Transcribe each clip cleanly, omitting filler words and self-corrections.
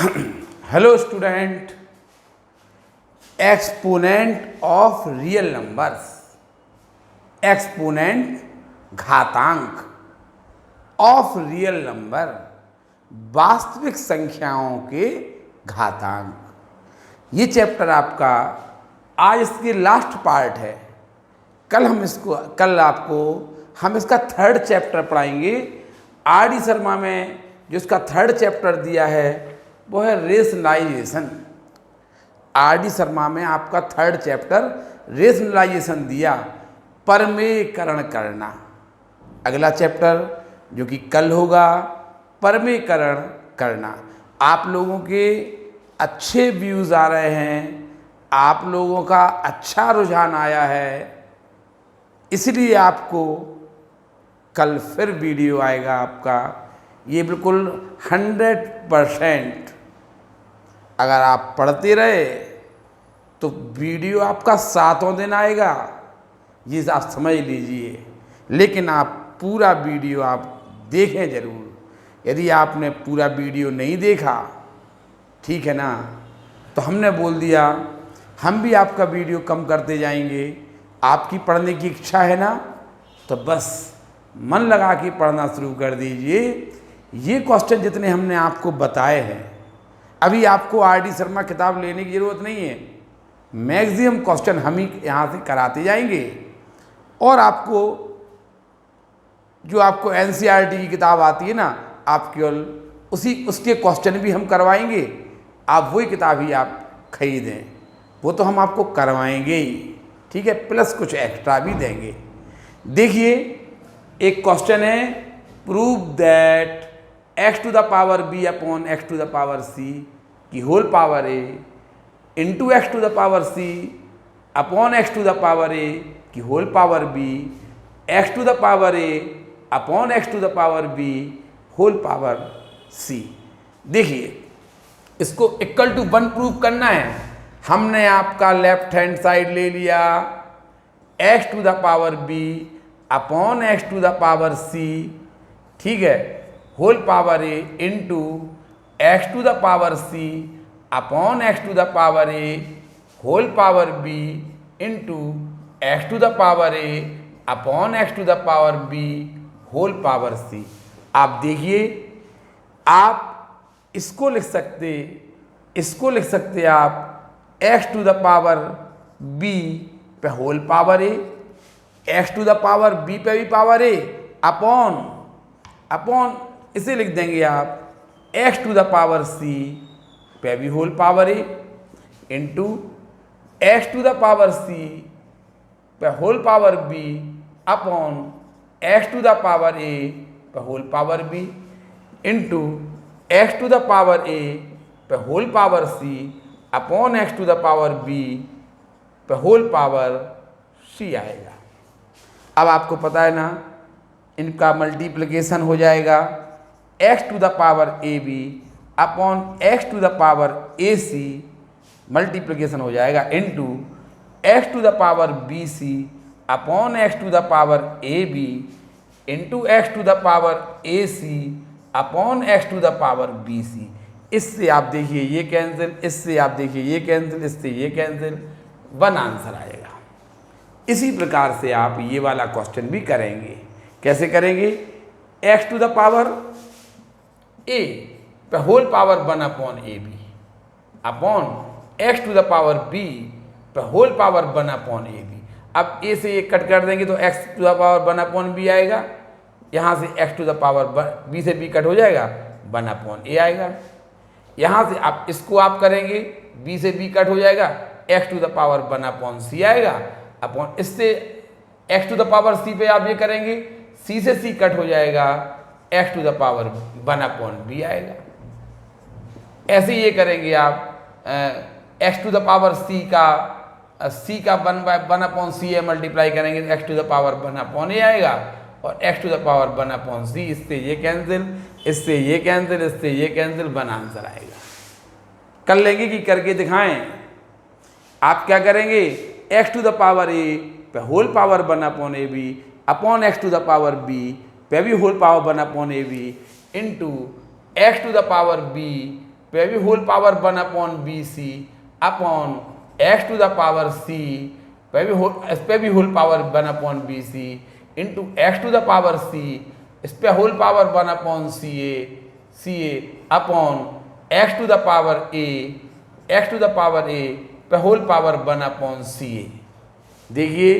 Hello student, exponent of real numbers, exponent घातांक of real number, वास्तविक संख्याओं के घातांक। ये चैप्टर आपका आज इसकी लास्ट पार्ट है। कल आपको हम इसका थर्ड चैप्टर पढ़ाएंगे। आर डी शर्मा में जो इसका थर्ड चैप्टर दिया है वो है रेशनलाइजेशन। आर डी शर्मा में आपका थर्ड चैप्टर रेशनलाइजेशन दिया, परमेयकरण करना। अगला चैप्टर जो कि कल होगा, परमेयकरण करना। आप लोगों के अच्छे व्यूज़ आ रहे हैं, आप लोगों का अच्छा रुझान आया है, इसलिए आपको कल फिर वीडियो आएगा आपका। ये बिल्कुल 100% अगर आप पढ़ते रहे तो वीडियो आपका 7वां दिन आएगा, ये आप समझ लीजिए। लेकिन आप पूरा वीडियो आप देखें ज़रूर। यदि आपने पूरा वीडियो नहीं देखा, ठीक है ना, तो हमने बोल दिया हम भी आपका वीडियो कम करते जाएंगे। आपकी पढ़ने की इच्छा है ना, तो बस मन लगा के पढ़ना शुरू कर दीजिए। ये क्वेश्चन जितने हमने आपको बताए हैं, अभी आपको आर डी शर्मा किताब लेने की ज़रूरत नहीं है। मैक्सिमम क्वेश्चन हम ही यहाँ से कराते जाएंगे और आपको जो आपको एनसीईआरटी की किताब आती है ना, आप केवल उसके क्वेश्चन भी हम करवाएंगे। आप वही किताब ही आप खरीदें, वो तो हम आपको करवाएंगे ही, ठीक है, प्लस कुछ एक्स्ट्रा भी देंगे। देखिए, एक क्वेश्चन है, prove that x to the power b upon x to the power c की whole power a into x to the power c upon x to the power a की whole power b, x to the power a upon x to the power b whole power c। देखिए, इसको equal to 1 prove करना है। हमने आपका left hand side ले लिया, x to the power b upon x to the power c, ठीक है, whole power a into x to the power c upon x to the power a whole power b into x to the power a upon x to the power b whole power c। आप देखिए, आप इसको लिख सकते आप x to the power b पे whole power a, x to the power b पे भी पावर a अपॉन इसे लिख देंगे आप x to the power c पे भी whole power a into x to the power c पे whole power b upon x to the power a पे whole power b into x to the power a पे whole power c upon x to the power b पे whole power c आएगा। अब आपको पता है ना, इनका मल्टीप्लिकेशन हो जाएगा x to the power a b upon x to the power a c, multiplication हो जाएगा into x to the power b c upon x to the power a b into x to the power a c upon x to the power b c. इससे आप देखिए ये cancel, इससे आप देखिए ये कैंसिल, इससे ये कैंसिल, 1 आंसर आएगा। इसी प्रकार से आप ये वाला क्वेश्चन भी करेंगे। कैसे करेंगे? X to the power a पे whole power 1 upon a b upon x to the power b पे whole power 1 upon a b. अब ए से ये कट कर देंगे तो x to the power 1 upon b आएगा। यहाँ से x to the power b से बी कट हो जाएगा, 1 अपॉन ए आएगा। यहाँ से आप इसको आप करेंगे, बी से बी कट हो जाएगा, x to the power 1 upon c आएगा अपॉन इससे x to the power c पे आप ये करेंगे, सी से सी कट हो जाएगा, x to the power 1 upon b आएगा। ऐसे ये करेंगे आप x to the power c का 1 अपॉन सी मल्टीप्लाई करेंगे तो x to the power 1 upon a आएगा और x to the power 1 upon c, इससे ये कैंसिल, इससे ये कैंसिल, इससे ये कैंसिल, 1 आंसर आएगा। कर लेंगे कि करके दिखाएं? आप क्या करेंगे? X to the power a पे whole power 1 upon a b upon x to the power b पे भी whole power 1 upon a b into x to the power b पे भी whole power 1 upon b c upon x to the power c पे भी whole power 1 upon b c into x to the power c इस पे whole power 1 upon c a upon x to the power a पे whole power 1 upon c a. देखिए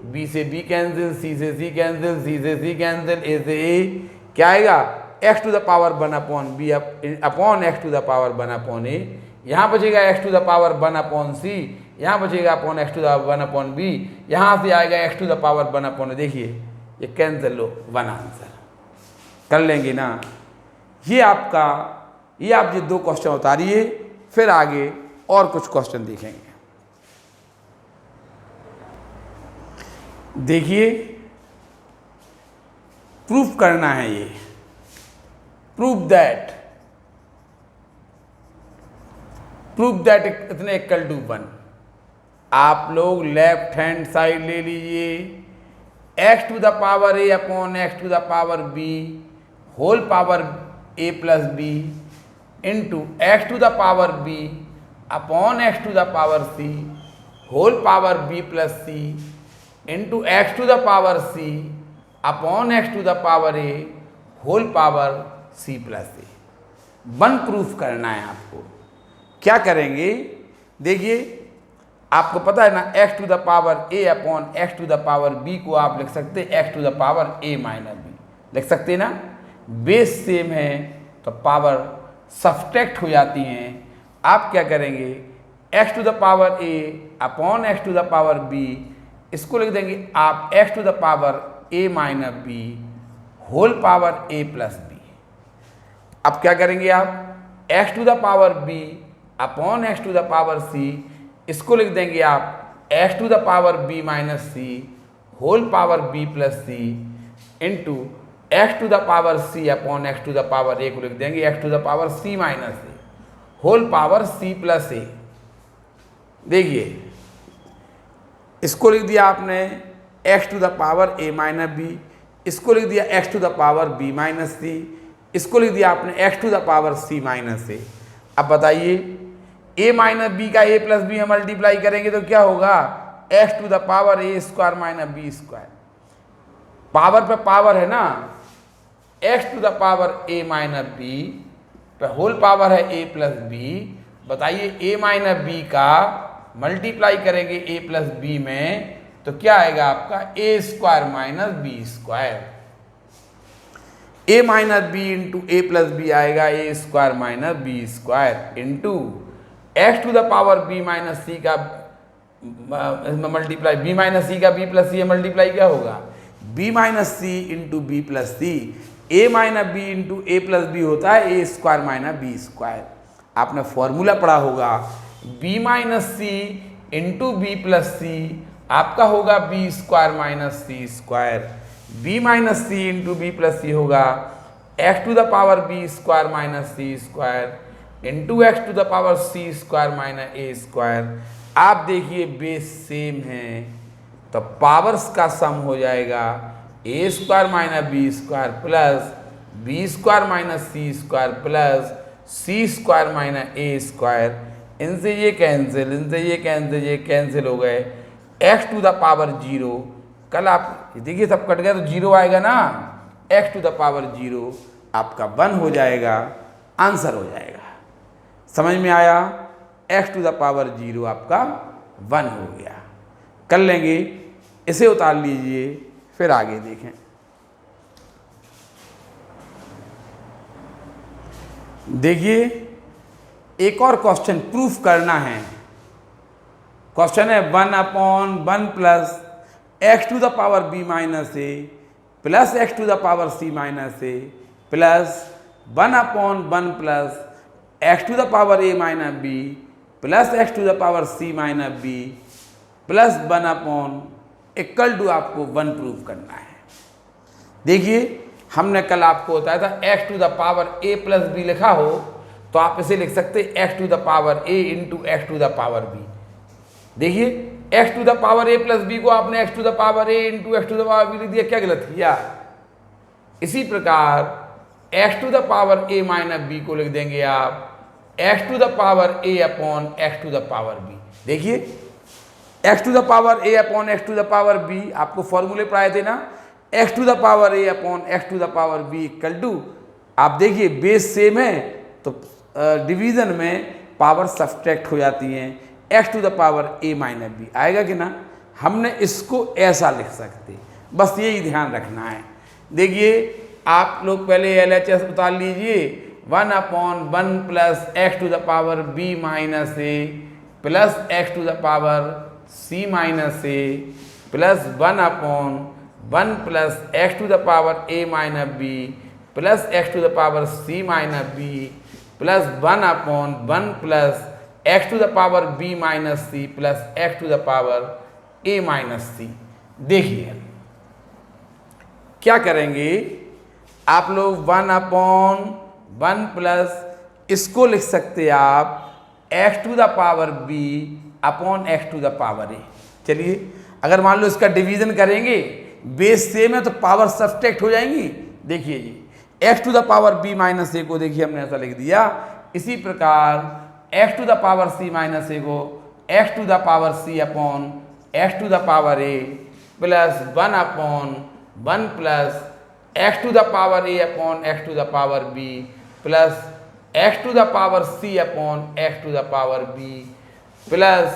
b से B cancel, सी से सी cancel, सी से सी cancel, ए से a, क्या आएगा x to the power 1 upon b upon x to the power 1 upon a. यहाँ बचेगा x to the power 1 upon c, यहाँ बचेगा upon x to the 1 upon b, यहाँ से आएगा x to the power 1 upon a. देखिए ये cancel लो, 1 answer कर लेंगे ना। ये आप ये 2 क्वेश्चन उतारिए, फिर आगे और कुछ क्वेश्चन देखेंगे। देखिए प्रूफ करना है ये, प्रूफ दैट इतने इक्वल टू 1। आप लोग लेफ्ट हैंड साइड ले लीजिए, x to the power a upon x to the power b whole power a plus b into x to the power b upon x to the power c whole power b plus c into x to the power c upon x to the power a whole power c plus a. 1 proof करना है आपको। क्या करेंगे देखिए, आपको पता है ना x to the power a upon x to the power b को आप लिख सकते x to the power a minus b, लिख सकते ना। बेस सेम है तो पावर सब्ट्रैक्ट हो जाती हैं। आप क्या करेंगे x to the power a upon x to the power b, इसको लिख देंगे आप x to the power a minus b whole power a plus b. अब क्या करेंगे आप x to the power b upon x to the power c, इसको लिख देंगे आप x to the power b minus c whole power b plus c into x to the power c upon x to the power a को लिख देंगे x to the power c minus a whole power c plus a. देखिए इसको लिख दिया आपने x to the power a minus b, इसको लिख दिया x to the power b minus c, इसको लिख दिया आपने x to the power c minus a. अब बताइए ए माइनस बी का ए प्लस बी में मल्टीप्लाई करेंगे तो क्या होगा x to the power a square minus b square. Power पे पावर है ना, x to the power a minus b पे होल पावर है ए प्लस बी। बताइए ए माइनस बी का मल्टीप्लाई करेंगे ए प्लस बी में तो क्या आएगा आपका a square minus b square. A minus b into a plus b आएगा a square minus b square into x to the power b minus c का multiply B minus c का B plus सी multiply क्या होगा b minus c into b plus c. A minus b into a plus b होता है a square minus b square. आपने formula पढ़ा होगा b minus c into b plus c आपका होगा b square minus c square. B minus c into b plus c होगा x to the power b square minus c square into x to the power c square minus a square. आप देखिए base same है तो powers का sum हो जाएगा a square minus b square plus b square minus c square plus c square minus a square. इनसे ये cancel, इनसे ये कैंसिल, ये कैंसिल हो गए। एक्स टू द पावर 0 कल आप देखिए सब कट गया तो 0 आएगा ना, एक्स टू द पावर 0 आपका 1 हो जाएगा, आंसर हो जाएगा। समझ में आया? एक्स टू द पावर 0 आपका 1 हो गया। कर लेंगे, इसे उतार लीजिए फिर आगे देखें। देखिए एक और क्वेश्चन प्रूफ करना है। क्वेश्चन है 1/1 plus x to the power b minus a plus x to the power c minus a plus 1/1 plus x to the power a minus b plus x to the power c minus b plus 1 equal to आपको 1 proof करना है। देखिए हमने कल आपको बताया था x to the power a plus b लिखा हो तो आप इसे लिख सकते x to the power a into x to the power b. देखिए x to the power a plus b को आपने x to the power a into x to the power b लिख दिया, क्या गलत किया? इसी प्रकार x to the power a minus b को लिख देंगे आप x to the power a upon x to the power b. देखिए x to the power a upon x to the power b, आपको फॉर्मूले पढ़ाए थे ना, x to the power a upon x to the power b equal to, आप देखिए base same है तो डिवीजन में पावर सब्सट्रैक्ट हो जाती हैं, x to the power a minus b आएगा कि ना। हमने इसको ऐसा लिख सकते, बस यही ध्यान रखना है। देखिए आप लोग पहले LHS उतार लीजिए, 1/1 plus x to the power b minus a plus x to the power c minus a plus 1/1 plus x to the power a minus b plus x to the power c minus b plus 1/1 plus x to the power b minus c plus x to the power a minus c. देखिए क्या करेंगे आप लोग, 1/1 plus इसको लिख सकते आप x to the power b upon x to the power a. चलिए अगर मान लो इसका डिवीजन करेंगे, बेस सेम है तो पावर सब्सट्रैक्ट हो जाएंगी। देखिए जी x to the power b minus a को देखिए हमने ऐसा लिख दिया, इसी प्रकार x to the power c minus a को x to the power c upon x to the power a plus 1/1 plus x to the power a upon x to the power b plus x to the power c upon x to the power b plus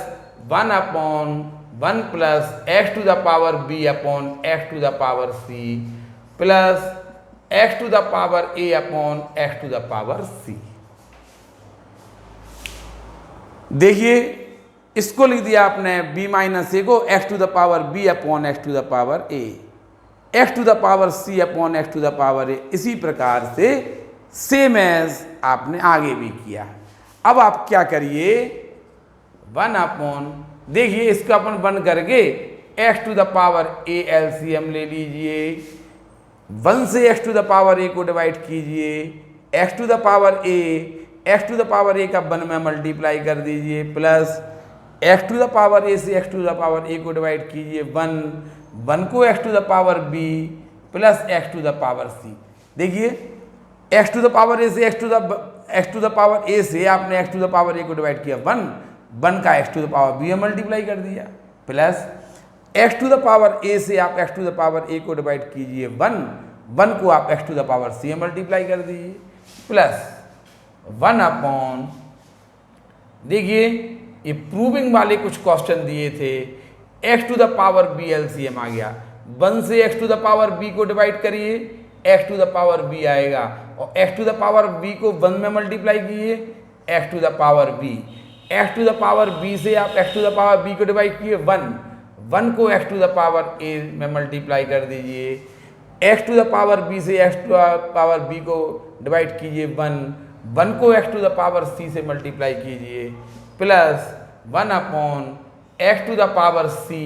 1/1 plus x to the power b upon x to the power c plus x to the power a upon x to the power c. देखिए इसको लिख दिया आपने b minus a को x to the power b upon x to the power a, x to the power c upon x to the power a. इसी प्रकार से same as आपने आगे भी किया। अब आप क्या करिए, 1/, देखिए इसको अपन 1 करके x to the power a LCM ले लीजिए, 1 से x to the power a को डिवाइड कीजिए, x to the power a x to the power a का 1 में मल्टीप्लाई कर दीजिए plus x to the power a से x to the power a को डिवाइड कीजिए 1 को x to the power b plus x to the power c. देखिए x to the power a से x to the power a से आपने x to the power a को divide किया 1 का x to the power b में multiply कर दिया plus x to the power a से आप x to the power a को डिवाइड कीजिए 1 को आप x to the power c में मल्टीप्लाई कर दीजिए प्लस 1/, देखिए ये प्रूविंग वाले कुछ क्वेश्चन दिए थे, x to the power b LCM आ गया, 1 से x to the power b को डिवाइड करिए x to the power b आएगा और x to the power b को 1 में मल्टीप्लाई कीजिए x to the power b, x to the power b से आप x to the power b को डिवाइड कीजिए 1 को x to the power a में मल्टीप्लाई कर दीजिए, x to the power b से x to the power b को डिवाइड कीजिए 1 को x to the power c से मल्टीप्लाई कीजिए plus 1/, x to the power c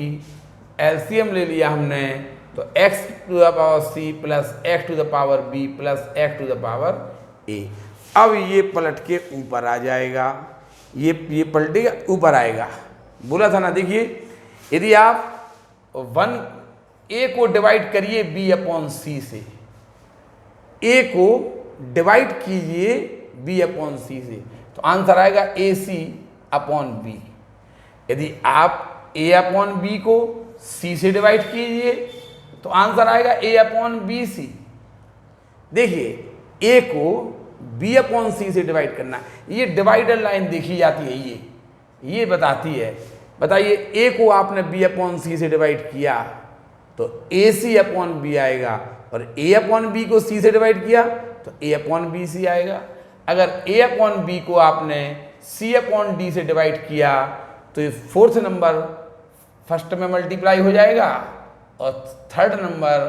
LCM ले लिया हमने तो x to the power c plus x to the power b plus x to the power a. अब ये पलट के ऊपर आ जाएगा, ये पलटेगा ऊपर आएगा, बोला था ना। देखिए यदि आप 1a को डिवाइड करिए b अपॉन सी से, a को डिवाइड कीजिए b अपॉन सी से तो आंसर आएगा AC अपॉन b। यदि आप a अपॉन b को c से डिवाइड कीजिए तो आंसर आएगा a अपॉन BC। देखिए a को b अपॉन c से डिवाइड करना, ये डिवाइडर लाइन देखी जाती है, ये बताती है। बताइए a को आपने b अपॉन c से डिवाइड किया तो AC अपॉन b आएगा और a अपॉन b को c से डिवाइड किया तो a अपॉन BC आएगा। अगर a अपॉन b को आपने c अपॉन d से डिवाइड किया तो ये 4th नंबर फर्स्ट में मल्टीप्लाई हो जाएगा और 3rd नंबर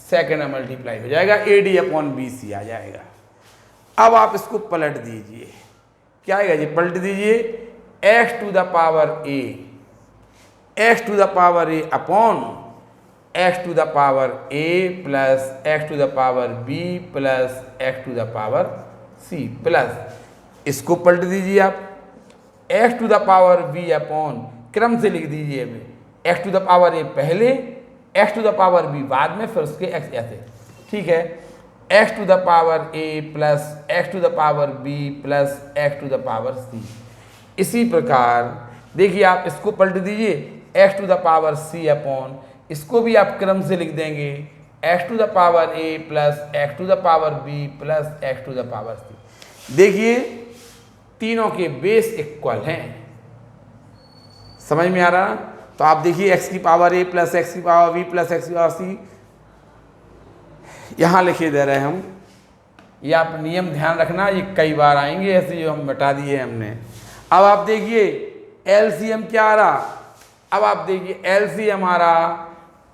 2nd में मल्टीप्लाई हो जाएगा, AD अपॉन BC आ जाएगा। अब आप इसको पलट दीजिए, क्या आएगा जी, पलट दीजिए x to the power a, x to the power a upon x to the power a plus x to the power b plus x to the power c plus इसको पलट दीजिए आप x to the power b upon, क्रम से लिख दीजिए अभी, x to the power a पहले x to the power b बाद में, फिर उसके x ऐसे, ठीक है। X to the power a plus x to the power b plus x to the power c. इसी प्रकार देखिए आप इसको पलट दीजिए, x to the power c upon, इसको भी आप क्रम से लिख देंगे x to the power a plus x to the power b plus x to the power c. देखिए तीनों के बेस इक्वल हैं, समझ में आ रहा ना? तो आप देखिए एक्स की पावर ए प्लस एक्स की पावर बी प्लस एक्स की पावर सी यहाँ लिखे दे रहे हैं हम। ये आप नियम ध्यान रखना, ये कई बार आएंगे ऐसे जो हम बता दिए हमने। अब आप देखिए एलसीएम क्या आ रहा, अब आप देखिए एलसीएम आ रहा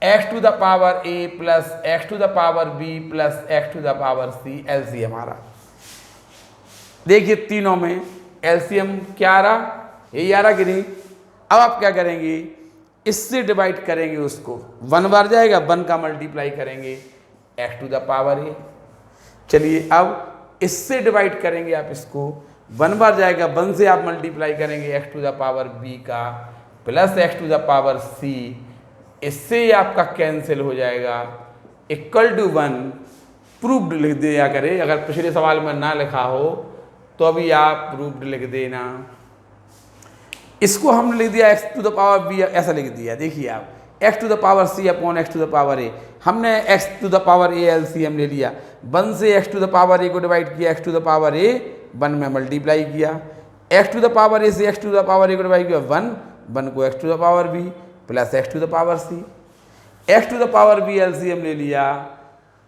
x to the power a plus x to the power b plus x to the power c, LCM आ रहा। देखिए तीनों में एलसीएम क्या आ रहा, यही आ रहा कि नहीं? अब आप क्या करेंगे, इससे डिवाइड करेंगे उसको, 1 बार जाएगा, 1 का मल्टीप्लाई करेंगे x to the power a. चलिए अब इससे डिवाइड करेंगे आप इसको, 1 बार जाएगा, 1 से आप मल्टीप्लाई करेंगे x to the power b का plus x to the power c, इससे आपका कैंसिल हो जाएगा, इक्वल टू 1 प्रूव्ड लिख दिया करें। अगर पिछले सवाल में ना लिखा हो तो अभी आप प्रूव्ड लिख देना। इसको हमने लिख दिया x to the power b, ऐसा लिख दिया। देखिए आप x to the power c upon x to the power a, हमने x to the power a LCM ले लिया, 1 से x to the power a को डिवाइड किया, x to the power a 1 में मल्टीप्लाई किया, x to the power a से x to the power a को डिवाइड किया 1 को x to the power b plus x to the power c, x to the power b LCM ले लिया,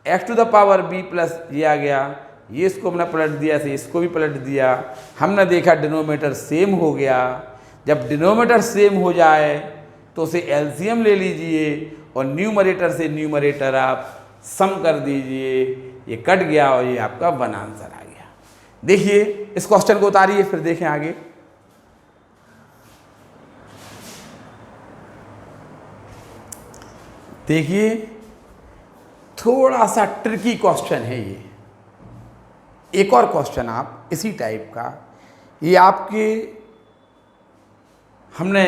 x to the power b plus ये आ गया, ये इसको हमने पलट दिया, से इसको भी पलट दिया। हमने देखा डिनोमीटर सेम हो गया। जब डिनोमीटर सेम हो जाए तो उसे एलसीएम ले लीजिए और न्यूमरेटर से न्यूमरेटर आप सम कर दीजिए, ये कट गया और ये आपका 1 आंसर आ गया। देखिए इस क्वेश्चन को उतारिए, फिर देखें आगे। देखिए थोड़ा सा ट्रिकी क्वेश्चन है ये। एक और क्वेश्चन आप इसी टाइप का, ये आपके हमने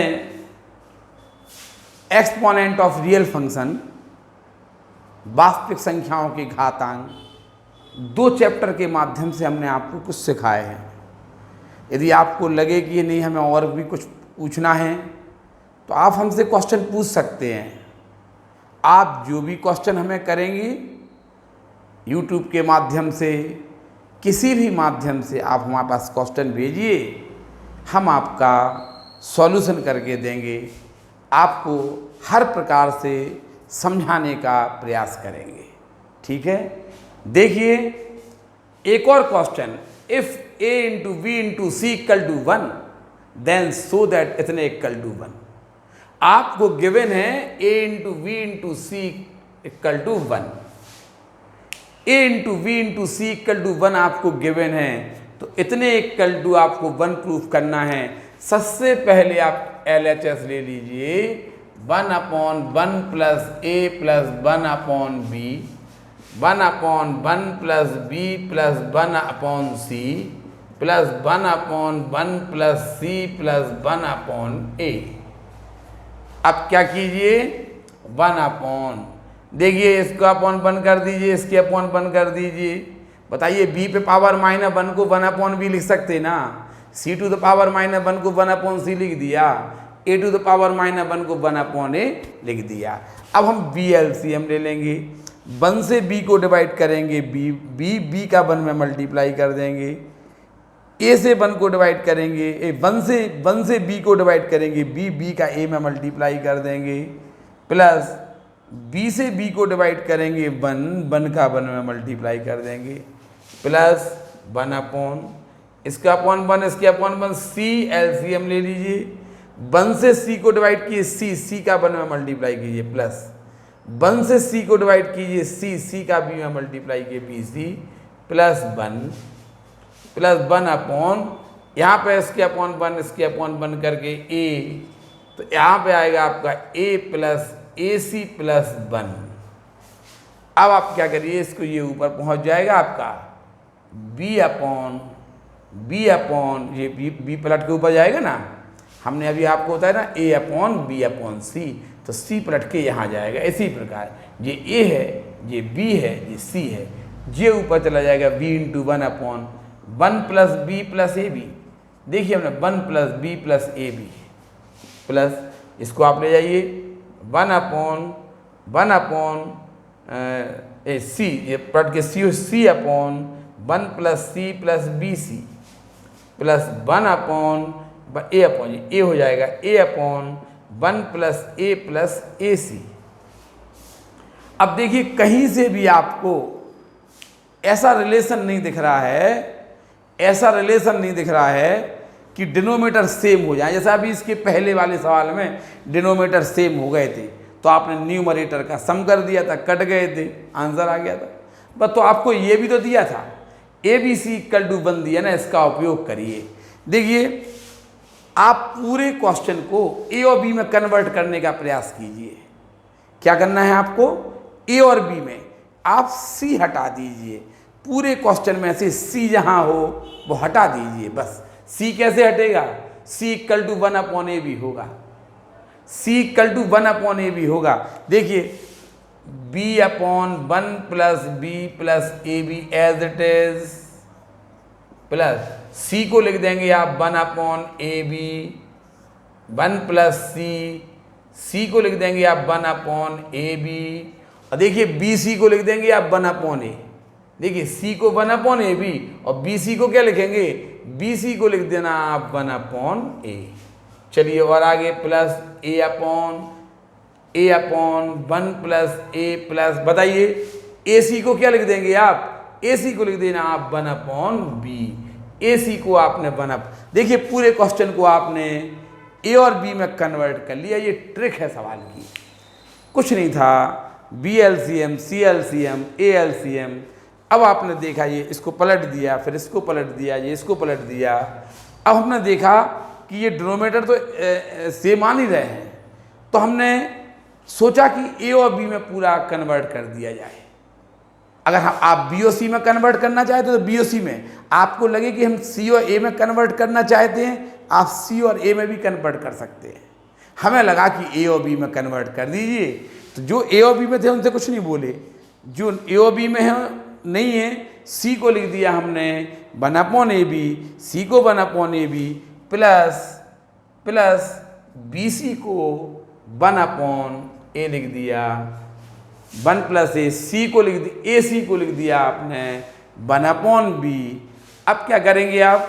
एक्सपोनेंट ऑफ रियल फंक्शन, वास्तविक संख्याओं के घातांक, 2 चैप्टर के माध्यम से हमने आपको कुछ सिखाए हैं। यदि आपको लगे कि ये नहीं हमें और भी कुछ पूछना है तो आप हमसे क्वेश्चन पूछ सकते हैं। आप जो भी क्वेश्चन हमें करेंगे यूट्यूब के माध्यम से, किसी भी माध्यम से आप हमारे पास क्वेश्चन भेजिए, हम आपका सॉल्यूशन करके देंगे, आपको हर प्रकार से समझाने का प्रयास करेंगे। ठीक है, देखिए एक और question, if a into b into c equal to 1 then so that इतने इक्वल टू 1। आपको गिवन है a into b into c equal to 1, a into b into c equal to 1 आपको गिवन है, तो इतने इक्वल टू आपको 1 proof करना है। सबसे पहले आप LHS ले लीजिए, 1/1 plus a plus 1/b, 1/1 plus b plus 1/c plus 1/1 plus c plus 1/a। अब क्या कीजिए, 1/, देखिए इसको अपॉन 1 कर दीजिए, इसके अपॉन 1 कर दीजिए। बताइए b पे पावर -1 को 1/b लिख सकते ना, c टू द पावर -1 को 1/c लिख दिया, a टू द पावर -1 को 1/a लिख दिया। अब हम b LCM ले लेंगे, 1 से b को डिवाइड करेंगे, b का 1 में मल्टीप्लाई कर देंगे, a से 1 को डिवाइड करेंगे, 1 से b को डिवाइड करेंगे, b का a में मल्टीप्लाई कर देंगे, प्लस b से b को डिवाइड करेंगे, 1 का 1 में मल्टीप्लाई कर देंगे, प्लस 1/, इसका अपॉन 1 इसके अपॉन 1, c LCM ले लीजिए, 1 से c को डिवाइड कीजिए, c का 1 में मल्टीप्लाई कीजिए, प्लस 1 से c को डिवाइड कीजिए, c का b में मल्टीप्लाई कीजिए, bc प्लस 1/, यहाँ पे इसके अपॉन 1 इसके अपॉन 1 करके a, तो यहाँ पे आएगा आपका a प्लस AC प्लस 1। अब आप क्या करिए, इसको ये ऊपर पहुँच जाएगा आपका b/, ये b पलट के ऊपर जाएगा ना, हमने अभी आपको होता है ना a/b/c, तो c पलट के यहाँ जाएगा। इसी प्रकार ये a है, ये b है, ये c है, ये ऊपर चला जाएगा b into 1/1 plus b plus a b. देखिए हमने 1 plus b plus a b plus इसको आप ले जाइए 1/1 सी, ये पलट के c upon 1 plus c plus b c plus 1 a हो जाएगा a/1 प्लस ए सी। अब देखिए कहीं से भी आपको ऐसा रिलेशन नहीं दिख रहा है, ऐसा रिलेशन नहीं दिख रहा है कि डिनोमीटर सेम हो जाए। जैसा अभी इसके पहले वाले सवाल में डिनोमीटर सेम हो गए थे तो आपने न्यूमरेटर का सम कर दिया था, कट गए थे, आंसर आ गया था बस। तो आपको ये भी तो दिया था ABC इक्वल टू 1 दिया ना, इसका उपयोग करिए। देखिए आप पूरे क्वेश्चन को A और B में कन्वर्ट करने का प्रयास कीजिए। क्या करना है आपको, A और B में आप C हटा दीजिए, पूरे क्वेश्चन में से C जहां हो वो हटा दीजिए बस। C कैसे हटेगा, C इक्वल टू 1/AB होगा, C इक्वल टू 1/AB होगा। देखिए B/1 plus B plus AB as it is plus C को लिख देंगे आप 1/AB 1 प्लस C को लिख देंगे आप 1/AB और देखिए BC को लिख देंगे आप 1/A। देखिए C को 1/AB और BC को क्या लिखेंगे, BC को लिख देना आप 1/A। चलिए और आगे plus A/1 plus A plus बताइए AC को क्या लिख देंगे आप, AC को लिख देना आप 1/B। AC को आपने 1 देखिए पूरे क्वेश्चन को आपने A और B में कन्वर्ट कर लिया। ये ट्रिक है सवाल की, कुछ नहीं था। B LCM C LCM A LCM। अब आपने देखा ये इसको पलट दिया, फिर इसको पलट दिया, ये इसको पलट दिया। अब हमने देखा कि ये डिनोमिनेटर तो सेम आ नहीं रहे हैं, तो हमने सोचा कि A और B में पूरा कन्वर्ट कर दिया जाए। अगर आप B और C में कन्वर्ट करना चाहते हो तो B और C में, आपको लगे कि हम C और A में कन्वर्ट करना चाहते हैं, आप C और A में भी कन्वर्ट कर सकते हैं। हमें लगा कि A और B में कन्वर्ट कर दीजिए, तो जो A और B में थे उनसे कुछ नहीं बोले, जो A और B में है नहीं है C को लिख दिया हमने 1/AB, C को 1/AB प्लस BC को 1/A लिख दिया, 1 प्लस A, C को लिख दिया, AC को लिख दिया आपने 1/B। अब क्या करेंगे आप,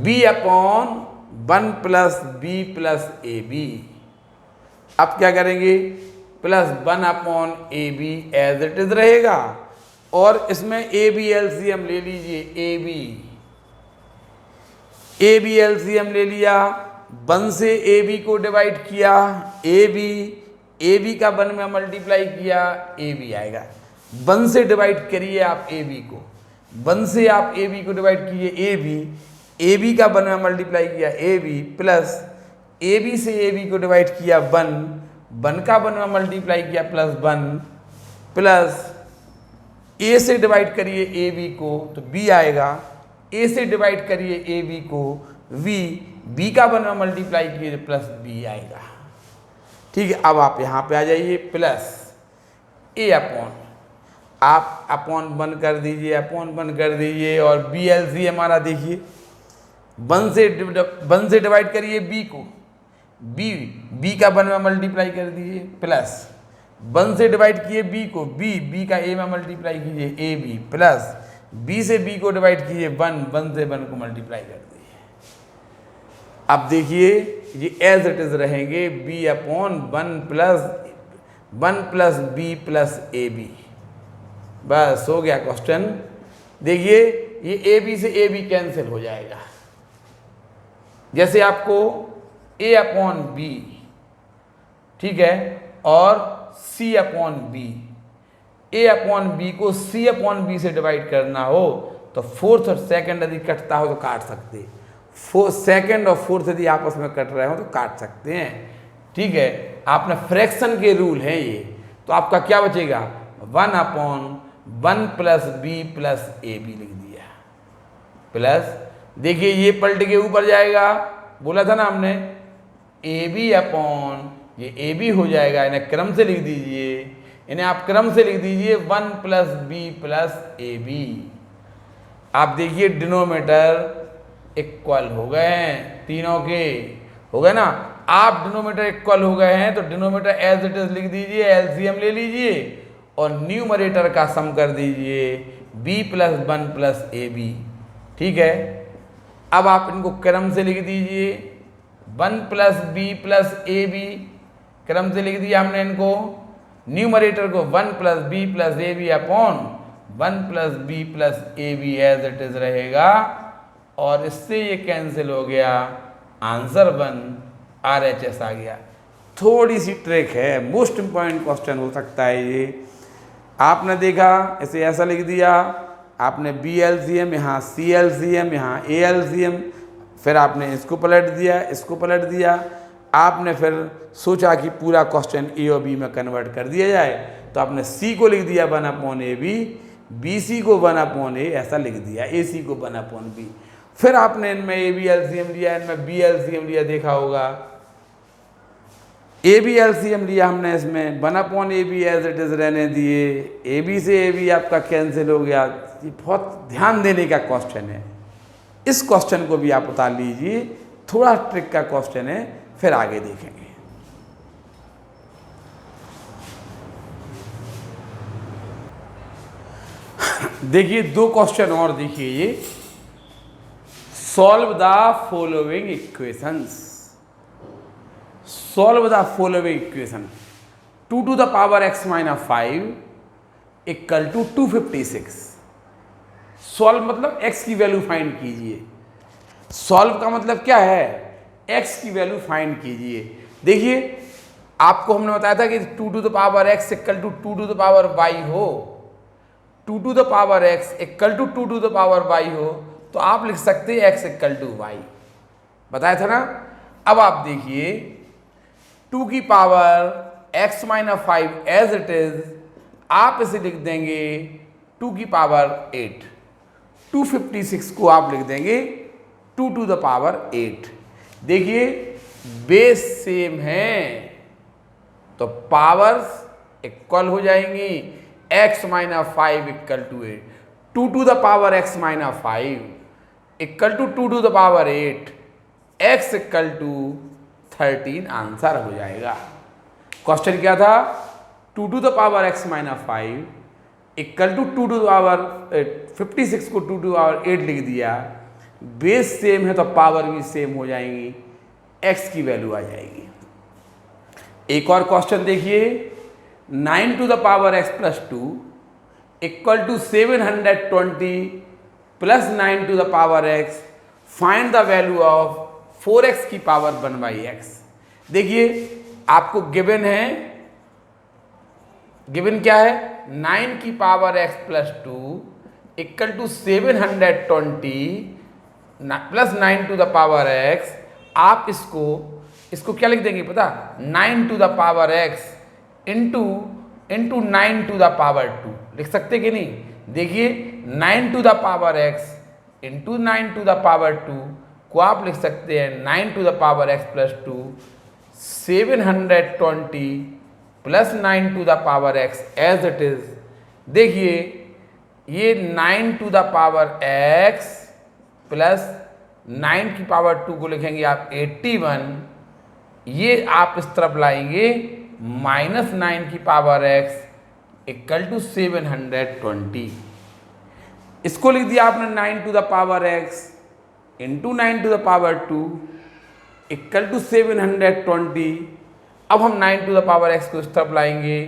B/1 plus B plus AB। अब क्या करेंगे, plus 1/AB as it is रहेगा और इसमें AB LCM ले लीजिए, AB LCM ले लिया, 1 से AB को डिवाइड किया, AB का 1 में मल्टीप्लाई किया, AB आएगा। 1 से डिवाइड करिए आप AB को, 1 से आप AB को डिवाइड कीजिए, AB का 1 में मल्टीप्लाई किया AB प्लस AB से AB को डिवाइड किया 1 का 1 में मल्टीप्लाई किया प्लस 1 प्लस A से डिवाइड करिए AB को तो B आएगा, A से डिवाइड करिए AB को B का 1 में मल्टीप्लाई किए प्लस B आएगा। ठीक है, अब आप यहाँ पे आ जाइए, प्लस A/, आप अपॉन 1 कर दीजिए, अपॉन 1 कर दीजिए और BLC हमारा देखिए 1 से डिवाइड करिए B को, B का 1 में मल्टीप्लाई कर दीजिए प्लस 1 से डिवाइड किए B को, B का A में मल्टीप्लाई कीजिए AB प्लस B से B को डिवाइड कीजिए 1 से 1 को मल्टीप्लाई कर दीजिए। अब देखिए ये एज इट इज रहेंगे B/1 plus B plus AB। बस हो गया क्वेश्चन। देखिए ये AB से AB कैंसिल हो जाएगा, जैसे आपको A/B, ठीक है, और C/B, A/B को C/B से डिवाइड करना हो तो फोर्थ और सेकंड यदि कटता हो तो काट सकते, सेकंड और फोर्थ यदि आपस में कट रहे हो तो काट सकते हैं। ठीक है, आपने फ्रैक्शन के रूल हैं ये, तो आपका क्या बचेगा 1/1 प्लस B प्लस AB लिख दिया प्लस, देखिए ये पलट के ऊपर जाएगा, बोला था ना हमने AB/, ये AB हो जाएगा, इन्हें क्रम से लिख दीजिए, इन्हें आप क्रम से लिख दीजिए 1 plus b plus a b. आप देखिए डिनोमीटर इक्वल हो गए हैं, तीनों के हो गए ना। आप डिनोमीटर इक्वल हो गए हैं तो डिनोमीटर एज इट इज लिख दीजिए, एलसीएम ले लीजिए और न्यूमरेटर का सम कर दीजिए b plus 1 plus a b. ठीक है, अब आप इनको क्रम से लिख दीजिए 1 plus b plus a b, क्रम से लिख दिया हमने इनको। न्यूमरेटर को 1 plus b plus a b upon 1 plus b plus a b as it is रहेगा और इससे ये कैंसिल हो गया, आंसर 1 RHS आ गया। थोड़ी सी ट्रिक है, मोस्ट इंपॉर्टेंट क्वेश्चन हो सकता है ये। आपने देखा इसे ऐसा लिख दिया, आपने बी एलसीएम यहाँ सी एलसीएम यहाँ ए एलसीएम, फिर आपने इसको पलट दिया इसको पलट दिया। आपने फिर सोचा कि पूरा क्वेश्चन ए और बी में कन्वर्ट कर दिया जाए, तो आपने सी को लिख दिया 1 upon a b, b c को 1 अपॉन ए ऐसा लिख दिया, ए सी को 1 अपॉन बी। फिर आपने इनमें ए बी एलसीएम लिया, इनमें बी एलसीएम लिया, देखा होगा ए बी एलसीएम लिया हमने, इसमें 1 upon a b as it is रहने दिए, ए बी से ए बी आपका कैंसिल हो गया। ये बहुत ध्यान देने का क्वेश्चन है, इस क्वेश्चन को भी आप उतार लीजिए, थोड़ा ट्रिक का क्वेश्चन है, फिर आगे देखेंगे। देखिए 2 क्वेश्चन और देखिए ये, solve the following equations. Solve the following equation 2 to the power x minus 5 equal to 256। Solve मतलब x की वैल्यू फाइंड कीजिए। सॉल्व का मतलब क्या है, x की वैल्यू फाइंड कीजिए। देखिए आपको हमने बताया था कि 2 to the power x equal to 2 to the power y हो, 2 to the power x equal to 2 to the power y हो, तो आप लिख सकते हैं x इक्वल टू y, बताया था ना। अब आप देखिए 2 की power x minus 5 as it is, आप इसे लिख देंगे 2 की पावर 8, 256 को आप लिख देंगे 2 to the power 8। देखिए बेस सेम है तो पावर्स इक्वल हो जाएंगी, x minus 5 equal to 8, 2 to the power x minus 5 equal to 2 to the power 8, x equal to 13 answer हो जाएगा। क्वेश्चन क्या था, 2 to the power x minus 5 equal to 2 to the power 56 को 2 to the power 8 लिख दिया। Base same है तो power भी सेम हो जाएंगी, x की वैल्यू आ जाएगी। एक और क्वेश्चन देखिए, 9 to the power x plus 2 equal to 720 plus 9 to the power x, find the value of 4x की पावर 1/x। देखिए आपको गिवन है, गिवन क्या है, 9 की power x plus 2 equal to 720 plus 9 to the power x। आप इसको क्या लिख देंगे पता, 9 to the power x into 9 to the power 2 लिख सकते कि नहीं। देखिए 9 to the power x into 9 to the power 2 को आप लिख सकते हैं 9 to the power x plus 2, 720 plus 9 to the power x as it is. देखिए ये 9 to the power x plus 9 की पावर 2 को लिखेंगे आप 81, ये आप इस तरफ लाएंगे माइनस 9 की पावर x इक्वल टू 720। इसको लिख दिया आपने 9 to the power x into 9 to the power 2 equal to 720। अब हम 9 to the power x को इस तरफ लाएंगे,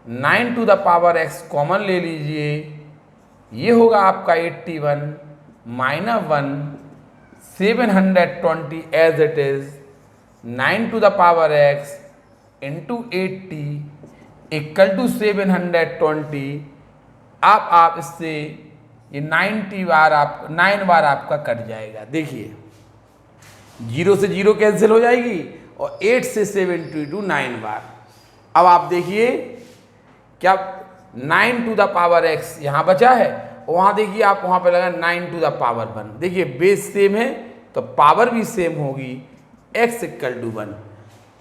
9 to the power x common ले लीजिए, ये होगा आपका 81 minus 1, 720 as it is, 9 to the power x into 80 equal to 720। आप इससे ये 9 बार आपका कट जाएगा। देखिए 0 से 0 कैंसिल हो जाएगी और 8 से 72 9 बार। अब आप देखिए क्या 9 to the power x यहाँ बचा है, वहाँ देखिए आप वहाँ पे लगा 9 to the power 1। देखिए बेस सेम है तो पावर भी सेम होगी, x equal to 1।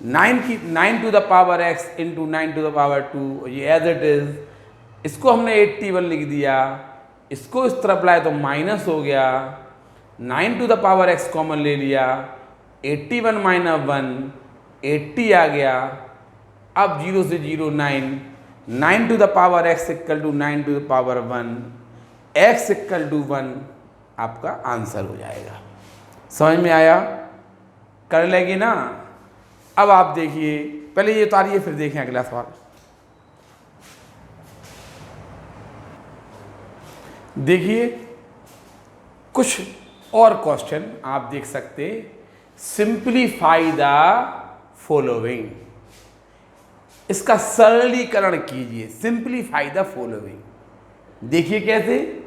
9 to the power x into 9 to the power 2, ये एज इट इज। इसको हमने 81 लिख दिया, इसको इस तरफ लाए तो माइनस हो गया। 9 to the power x common ले लिया, 81 माइनस 1 80 आ गया। अब 0 से 0 9 to the power x equal to 9 to the power 1, x equal to 1 आपका आंसर हो जाएगा। समझ में आया? कर लेगी ना? अब आप देखिए, पहले ये उतारिए फिर देखें अगला सवाल। देखिए कुछ और क्वेश्चन आप देख सकते। सिंप्लीफाई द फॉलोइंग, इसका सरलीकरण कीजिए। सिंप्लीफाई द फॉलोइंग, देखिए कैसे।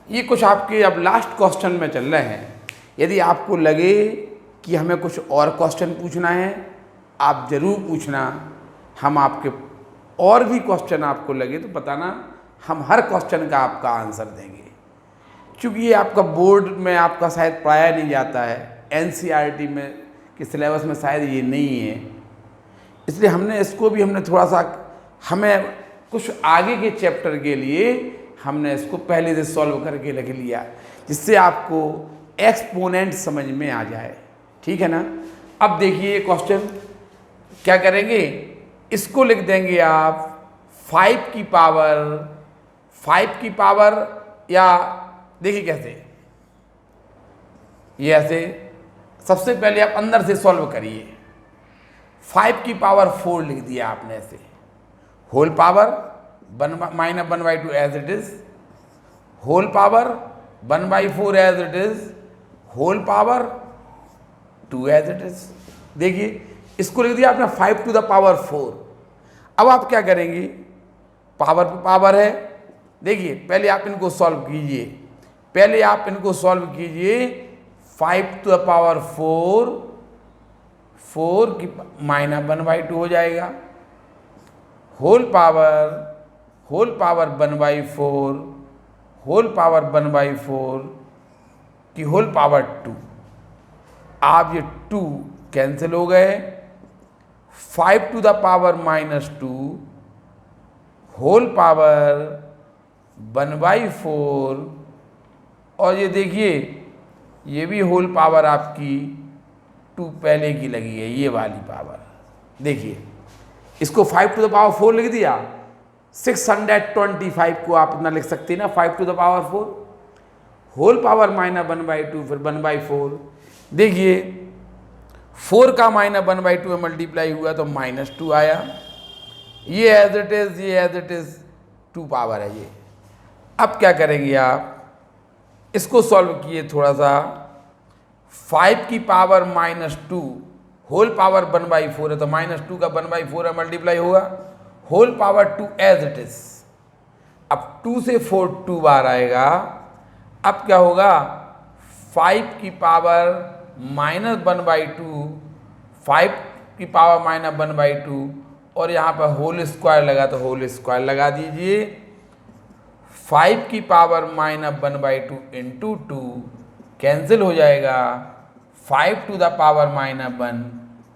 ये कुछ आपके अब लास्ट क्वेश्चन में चल रहे हैं। यदि आपको लगे कि हमें कुछ और क्वेश्चन पूछना है, आप ज़रूर पूछना। हम आपके और भी क्वेश्चन आपको लगे तो बताना, हम हर क्वेश्चन का आपका आंसर देंगे। क्योंकि ये आपका बोर्ड में आपका शायद पढ़ाया नहीं जाता है, एनसीईआरटी में के सिलेबस में शायद ये नहीं है, इसलिए हमने थोड़ा सा, हमें कुछ आगे के चैप्टर के लिए हमने इसको पहले से सॉल्व करके रख लिया, जिससे आपको एक्सपोनेंट समझ में आ जाए। ठीक है ना? अब देखिए क्वेश्चन क्या करेंगे, इसको लिख देंगे आप 5 की पावर, या देखिए कैसे, ये ऐसे। सबसे पहले आप अंदर से सॉल्व करिए। 5 की पावर 4 लिख दिया आपने ऐसे, whole power minus 1/2 as it is, whole power 1/4 as it is, whole power 2 as it is. देखिए इसको लिख दिया आपने 5 टू द पावर 4। अब आप क्या करेंगे, पावर पे पावर है। देखिए पहले आप इनको सॉल्व कीजिए, 5 टू द पावर 4 की माइनस 1/2 हो जाएगा, होल पावर 1/4, होल पावर 1/4 की होल पावर 2। आप ये 2 कैंसिल हो गए, 5 to the power -2 whole power 1/4, और ये देखिए ये भी होल पावर आपकी 2 पहले की लगी है, ये वाली पावर। देखिए इसको 5 टू द पावर 4 लिख दिया, 625 को आप अपना लिख सकते हैं ना, 5 to the power 4, whole power -1/2 फिर 1/4। देखिए 4 का -1/2 में मल्टीप्लाई हुआ तो -2 आया। ये एज इट इज 2 पावर है ये। अब क्या करेंगे आप, इसको सॉल्व किए थोड़ा सा, 5 की पावर -2 होल पावर 1/4 है तो -2 का 1/4 में मल्टीप्लाई होगा, whole power 2 as it is. अब 2 से 4 2 बार आएगा। अब क्या होगा, 5 की पावर -1/2, 5 की पावर -1/2, और यहाँ पर होल स्क्वायर लगा तो होल स्क्वायर लगा दीजिए। 5 की पावर -1/2 इंटू 2 कैंसिल हो जाएगा, 5 टू द पावर -1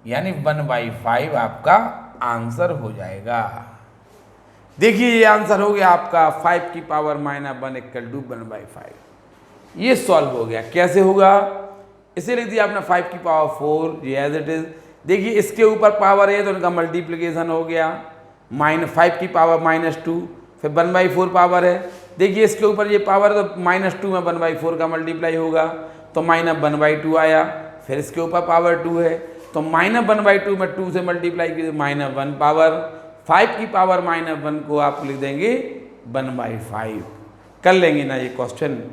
यानी 1/5 आपका आंसर हो जाएगा। देखिए ये आंसर हो गया आपका 5 की पावर -1 इक्वल टू 1/5। ये सॉल्व हो गया। कैसे होगा, इसे लिख दिया आपने 5 की पावर 4, ये एज इट इज। देखिए इसके ऊपर पावर है तो इनका मल्टीप्लिकेशन हो गया, -5 की पावर -2 फिर 1/4 पावर है। देखिए इसके ऊपर ये पावर तो -2 में 1/4 का मल्टीप्लाई होगा तो -1/2 आया, फिर इसके ऊपर पावर 2 है तो -1/2 में 2 से मल्टीप्लाई कीजिए -1 पावर, 5 की पावर -1 को आप लिख देंगे 1/5। कर लेंगे ना ये क्वेश्चन।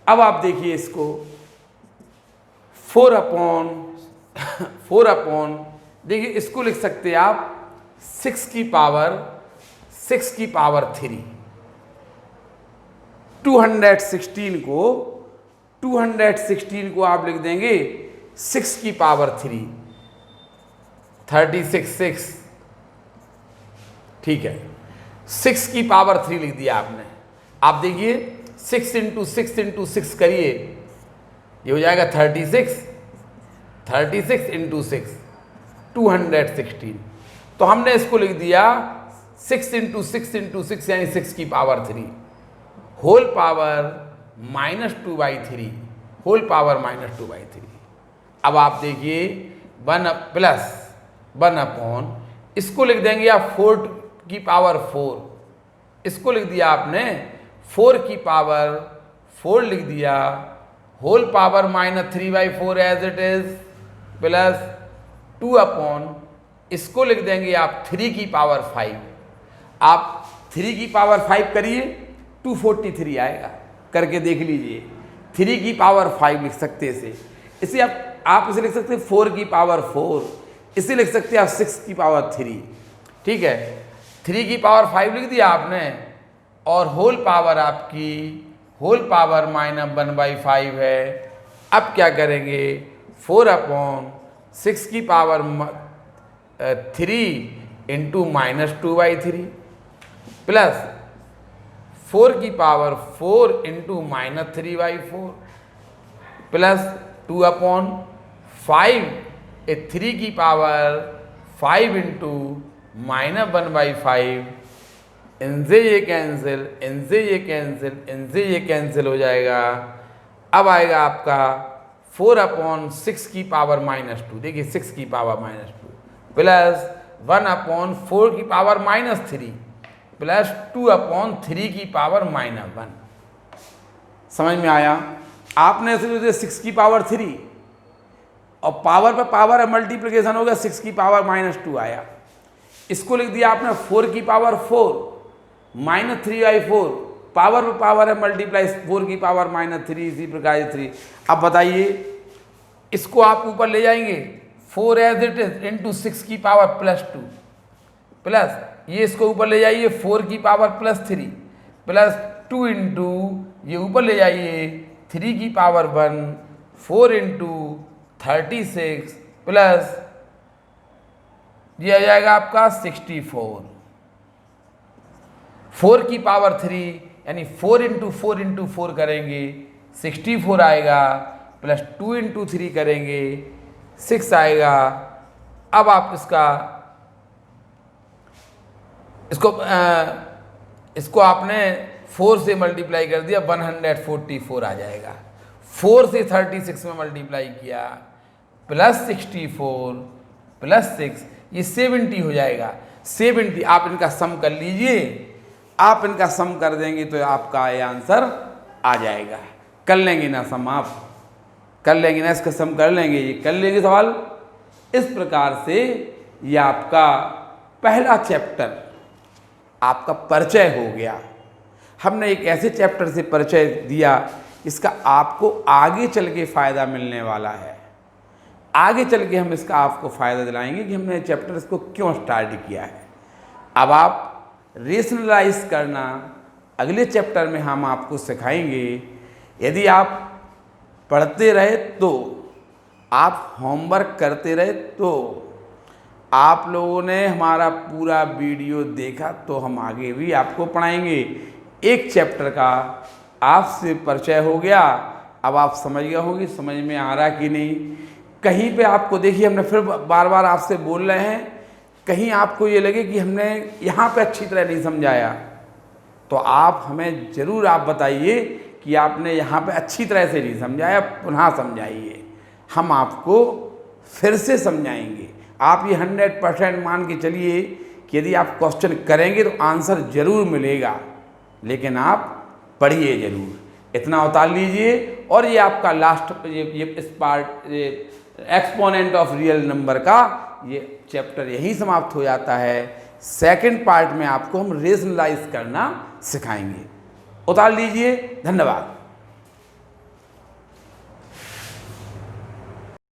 अब आप देखिए इसको 4/, देखिए इसको लिख सकते हैं आप 6 की पावर 3। 216 को आप लिख देंगे 6 की पावर 3, 36। ठीक है, 6 की पावर 3 लिख दिया आपने। आप देखिए 6 इंटू 6 करिए, ये हो जाएगा 36 इंटू 6 216। तो हमने इसको लिख दिया 6 इंटू 6 इंटू 6 यानी 6 की power 3 whole power -2/3 whole power -2/3। अब आप देखिए 1 प्लस 1 अपॉन, इसको लिख देंगे आप 4 की पावर 4, इसको लिख दिया आपने 4 की पावर 4 लिख दिया, whole power -3/4 as it is, plus 2 upon, इसको लिख देंगे आप 3 की पावर 5। आप 3 की पावर 5 करिए 243 आएगा, करके देख लीजिए। 3 की पावर 5 लिख सकते हैं इसे आप इसे लिख सकते हैं 4 की पावर 4, इसे लिख सकते हैं आप 6 की पावर 3। ठीक है, 3 की पावर 5 लिख दिया आपने, और होल पावर आपकी होल पावर -1/5 है। अब क्या करेंगे, 4 अपॉन 6 की पावर 3 इंटू -2/3 प्लस 4 की पावर 4 इंटू -3/4 प्लस 2 अपॉन 5 3 की पावर 5 इंटू -1/5, इनसे ये कैंसिल, इनसे ये कैंसिल, इनसे ये कैंसिल हो जाएगा। अब आएगा आपका 4 अपॉन 6 की पावर -2, देखिए 6 की पावर -2 प्लस 1 अपॉन 4 की पावर -3 प्लस 2 अपॉन 3 की पावर -1। समझ में आया? आपने इसे 6 की पावर 3 और पावर पे पावर है, मल्टीप्लिकेशन हो गया, 6 की पावर -2 आया। इसको लिख दिया आपने 4 की पावर 4 -3/4, पावर पे पावर है, मल्टीप्लाई 4 की पावर -3, इसी प्रकार 3। अब बताइए इसको आप ऊपर ले जाएंगे 4 एज इट इज इंटू 6 की पावर +2 प्लस ये इसको ऊपर ले जाइए 4 की पावर +3 प्लस 2 इंटू ये ऊपर ले जाइए 3 की पावर 1 4 इंटू 36 प्लस ये आ जाएगा आपका 64। 4 की पावर 3 यानी 4 इंटू 4 इंटू 4 करेंगे 64 आएगा, प्लस 2 इंटू 3 करेंगे 6 आएगा। अब आप इसको आपने 4 से मल्टीप्लाई कर दिया 144 आ जाएगा। 4 से 36 में मल्टीप्लाई किया प्लस 64 प्लस 6 ये 70 हो जाएगा। 70 आप इनका सम कर लीजिए, आप इनका सम कर देंगे तो आपका ये आंसर आ जाएगा। कर लेंगे ना सम, आप कर लेंगे ना, इसका सम कर लेंगे, ये कर लेंगे सवाल। इस प्रकार से ये आपका पहला चैप्टर आपका परिचय हो गया। हमने एक ऐसे चैप्टर से परिचय दिया इसका आपको आगे चल के फ़ायदा मिलने वाला है। आगे चल के हम इसका आपको फ़ायदा दिलाएंगे कि हमने चैप्टर इसको क्यों स्टार्ट किया है। अब आप रेशनलाइज करना अगले चैप्टर में हम आपको सिखाएंगे। यदि आप पढ़ते रहे तो, आप होमवर्क करते रहे तो, आप लोगों ने हमारा पूरा वीडियो देखा तो हम आगे भी आपको पढ़ाएंगे। एक चैप्टर का आपसे परिचय हो गया, अब आप समझ गए होंगे, समझ में आ रहा कि नहीं। कहीं पे आपको देखिए हमने फिर बार बार आपसे बोल रहे हैं, कहीं आपको ये लगे कि हमने यहाँ पे अच्छी तरह नहीं समझाया तो आप हमें ज़रूर आप बताइए कि आपने यहाँ पे अच्छी तरह से नहीं समझाया, पुनः समझाइए, हम आपको फिर से समझाएंगे। आप ये 100% मान के चलिए कि यदि आप क्वेश्चन करेंगे तो आंसर ज़रूर मिलेगा, लेकिन आप पढ़िए ज़रूर, इतना उतार लीजिए। और ये आपका लास्ट ये इस पार्ट ये एक्सपोनेंट ऑफ रियल नंबर का ये चैप्टर यहीं समाप्त हो जाता है। सेकंड पार्ट में आपको हम रेशनलाइज करना सिखाएंगे। उतार लीजिए। धन्यवाद।